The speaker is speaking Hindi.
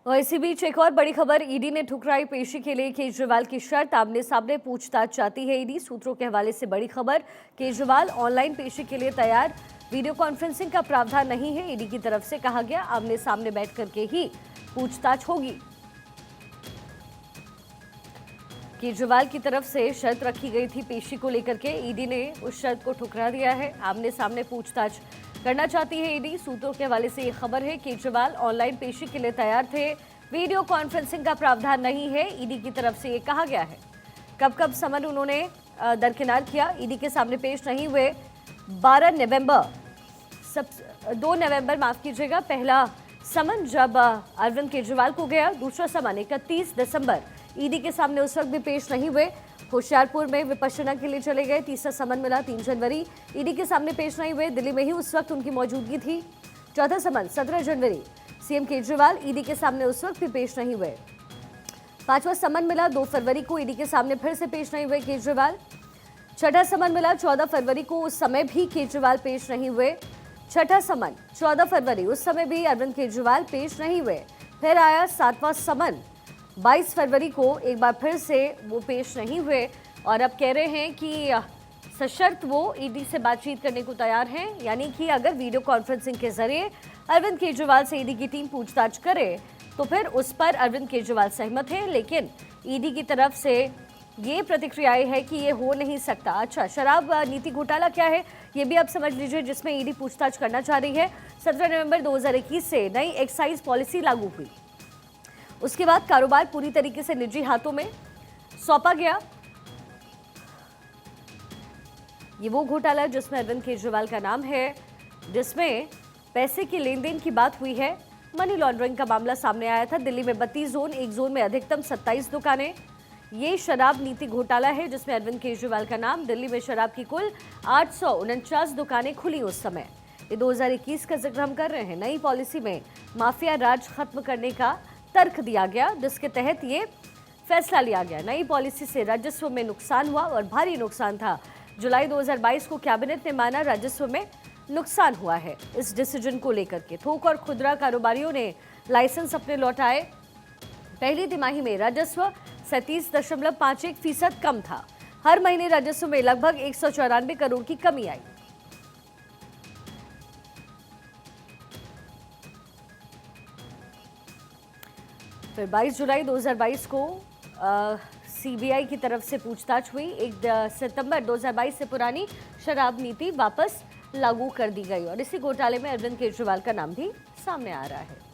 और इसी बीच एक और बड़ी खबर, ईडी ने ठुकराई पेशी के लिए केजरीवाल की शर्त। आमने सामने पूछताछ चाहती है ईडी। सूत्रों के हवाले से बड़ी खबर, केजरीवाल ऑनलाइन पेशी के लिए तैयार, वीडियो कॉन्फ्रेंसिंग का प्रावधान नहीं है। ईडी की तरफ से कहा गया आमने सामने बैठ करके ही पूछताछ होगी। केजरीवाल की तरफ से शर्त रखी गई थी पेशी को लेकर के, ईडी ने उस शर्त को ठुकरा दिया है। आमने सामने पूछताछ करना चाहती है ईडी। सूत्रों के हवाले से ये खबर है, केजरीवाल ऑनलाइन पेशी के लिए तैयार थे, वीडियो कॉन्फ्रेंसिंग का प्रावधान नहीं है, ईडी की तरफ से ये कहा गया है। कब कब समन उन्होंने दरकिनार किया, ईडी के सामने पेश नहीं हुए। 2 नवंबर माफ कीजिएगा, पहला समन जब अरविंद केजरीवाल को गया, दूसरा समन 31 दिसंबर ईडी के सामने उस वक्त भी पेश नहीं हुए। होशियारपुर में विपश्यना के लिए चले गए, तीसरा समन मिला 3 जनवरी, ईडी के सामने पेश नहीं हुए। दिल्ली में ही उस वक्त उनकी मौजूदगी थी। चौथा समन 17 जनवरी, सीएम केजरीवाल ईडी के सामने उस वक्त भी पेश नहीं हुए। 5वां समन मिला 2 फरवरी को, ईडी के सामने फिर से पेश नहीं हुए केजरीवाल। छठा समन मिला 14 फरवरी को, उस समय भी केजरीवाल पेश नहीं हुए। छठा समन 14 फरवरी, उस समय भी अरविंद केजरीवाल पेश नहीं हुए। फिर आया 7वां समन 22 फरवरी को, एक बार फिर से वो पेश नहीं हुए और अब कह रहे हैं कि सशर्त वो ईडी से बातचीत करने को तैयार हैं। यानी कि अगर वीडियो कॉन्फ्रेंसिंग के जरिए अरविंद केजरीवाल से ईडी की टीम पूछताछ करे तो फिर उस पर अरविंद केजरीवाल सहमत है, लेकिन ईडी की तरफ से ये प्रतिक्रियाएं है कि ये हो नहीं सकता। अच्छा, शराब नीति घोटाला क्या है ये भी आप समझ लीजिए, जिसमें ईडी पूछताछ करना चाह रही है। 17 नवंबर 2021 से नई एक्साइज पॉलिसी लागू हुई, उसके बाद कारोबार पूरी तरीके से निजी हाथों में सौंपा गया। ये वो घोटाला जिसमें अरविंद केजरीवाल का नाम है, जिसमें पैसे के लेन देन की बात हुई है, मनी लॉन्ड्रिंग का मामला सामने आया था। दिल्ली में 32 जोन, एक जोन में अधिकतम 27 दुकानें। ये शराब नीति घोटाला है जिसमें अरविंद केजरीवाल का नाम। दिल्ली में शराब की कुल 849 दुकानें खुली उस समय। ये 2021 का जिक्र हम कर रहे हैं। नई पॉलिसी में माफिया राज खत्म करने का तर्क दिया गया, जिसके तहत ये फैसला लिया गया। नई पॉलिसी से राजस्व में नुकसान हुआ और भारी नुकसान था। जुलाई 2022 को कैबिनेट ने माना राजस्व में नुकसान हुआ है। इस डिसीजन को लेकर के थोक और खुदरा कारोबारियों ने लाइसेंस अपने लौटाए। पहली तिमाही में राजस्व 37.51% कम था। हर महीने राजस्व में लगभग 194 करोड़ की कमी आई। फिर 22 जुलाई 2022 को सीबीआई की तरफ से पूछताछ हुई। 1 सितंबर 2022 से पुरानी शराब नीति वापस लागू कर दी गई और इसी घोटाले में अरविंद केजरीवाल का नाम भी सामने आ रहा है।